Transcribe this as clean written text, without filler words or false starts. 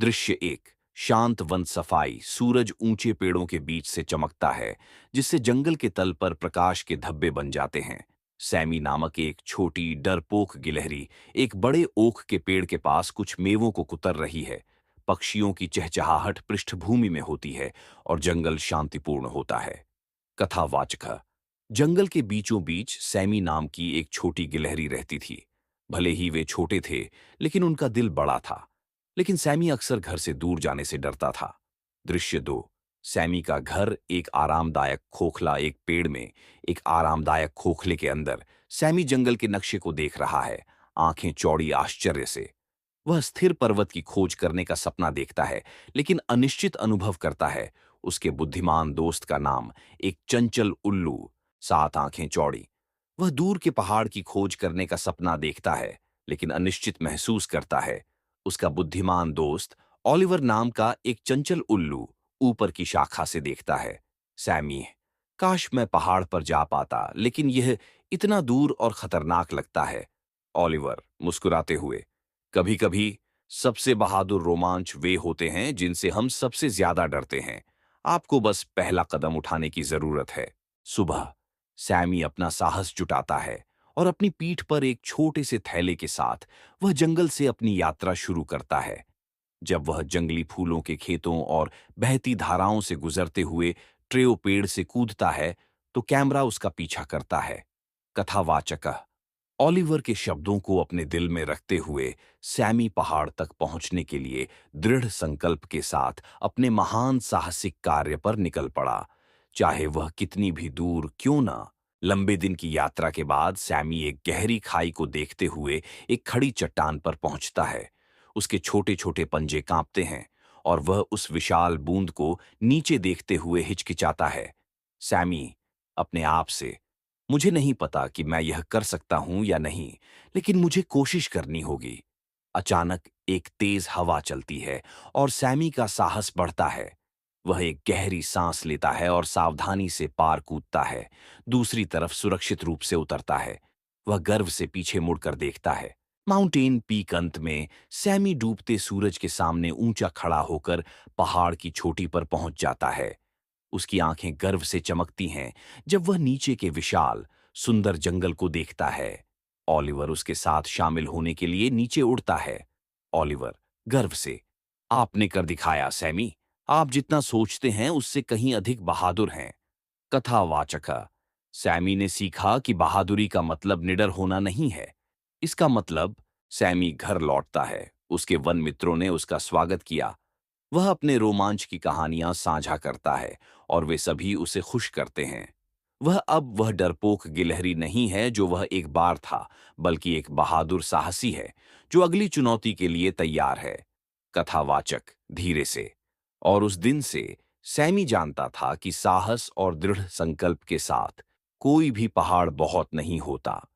दृश्य एक। शांत वन सफाई। सूरज ऊंचे पेड़ों के बीच से चमकता है, जिससे जंगल के तल पर प्रकाश के धब्बे बन जाते हैं। सैमी नामक एक छोटी डरपोक गिलहरी एक बड़े ओक के पेड़ के पास कुछ मेवों को कुतर रही है। पक्षियों की चहचहाहट पृष्ठभूमि में होती है और जंगल शांतिपूर्ण होता है। कथावाचक। जंगल के बीचों बीच सैमी नाम की एक छोटी गिलहरी रहती थी। भले ही वे छोटे थे, लेकिन उनका दिल बड़ा था। लेकिन सैमी अक्सर घर से दूर जाने से डरता था। दृश्य दो। सैमी का घर एक आरामदायक खोखला एक पेड़ में। एक आरामदायक खोखले के अंदर सैमी जंगल के नक्शे को देख रहा है, आंखें चौड़ी आश्चर्य से। वह स्थिर पर्वत की खोज करने का सपना देखता है, लेकिन अनिश्चित अनुभव करता है। उसके बुद्धिमान दोस्त का नाम एक चंचल उल्लू। सात आंखें चौड़ी। वह दूर के पहाड़ की खोज करने का सपना देखता है, लेकिन अनिश्चित महसूस करता है। उसका बुद्धिमान दोस्त ऑलिवर नाम का एक चंचल उल्लू ऊपर की शाखा से देखता है। सैमी, काश मैं पहाड़ पर जा पाता, लेकिन यह इतना दूर और खतरनाक लगता है। ऑलिवर मुस्कुराते हुए, कभी कभी सबसे बहादुर रोमांच वे होते हैं जिनसे हम सबसे ज्यादा डरते हैं। आपको बस पहला कदम उठाने की जरूरत है। सुबह सैमी अपना साहस जुटाता है और अपनी पीठ पर एक छोटे से थैले के साथ वह जंगल से अपनी यात्रा शुरू करता है। जब वह जंगली फूलों के खेतों और बहती धाराओं से गुजरते हुए ट्रेओ पेड़ से कूदता है, तो कैमरा उसका पीछा करता है। कथावाचक। ऑलिवर के शब्दों को अपने दिल में रखते हुए सैमी पहाड़ तक पहुंचने के लिए दृढ़ संकल्प के साथ अपने महान साहसिक कार्य पर निकल पड़ा, चाहे वह कितनी भी दूर क्यों ना। लंबे दिन की यात्रा के बाद सैमी एक गहरी खाई को देखते हुए एक खड़ी चट्टान पर पहुंचता है। उसके छोटे छोटे पंजे कांपते हैं और वह उस विशाल बूंद को नीचे देखते हुए हिचकिचाता है। सैमी अपने आप से, मुझे नहीं पता कि मैं यह कर सकता हूं या नहीं, लेकिन मुझे कोशिश करनी होगी। अचानक एक तेज हवा चलती है और सैमी का साहस बढ़ता है। वह एक गहरी सांस लेता है और सावधानी से पार कूदता है। दूसरी तरफ सुरक्षित रूप से उतरता है। वह गर्व से पीछे मुड़कर देखता है। माउंटेन पीक अंत में सैमी डूबते सूरज के सामने ऊंचा खड़ा होकर पहाड़ की चोटी पर पहुंच जाता है। उसकी आंखें गर्व से चमकती हैं जब वह नीचे के विशाल, सुंदर जंगल को देखता है। ऑलिवर उसके साथ शामिल होने के लिए नीचे उड़ता है। ऑलिवर गर्व से, आपने कर दिखाया सैमी। आप जितना सोचते हैं उससे कहीं अधिक बहादुर हैं। कथावाचक। सैमी ने सीखा कि बहादुरी का मतलब निडर होना नहीं है। इसका मतलब। सैमी घर लौटता है। उसके वन मित्रों ने उसका स्वागत किया। वह अपने रोमांच की कहानियां साझा करता है और वे सभी उसे खुश करते हैं। वह डरपोक गिलहरी नहीं है जो वह एक बार था, बल्कि एक बहादुर साहसी है जो अगली चुनौती के लिए तैयार है। कथावाचक धीरे से। और उस दिन से सैमी जानता था कि साहस और दृढ़ संकल्प के साथ कोई भी पहाड़ बहुत नहीं होता।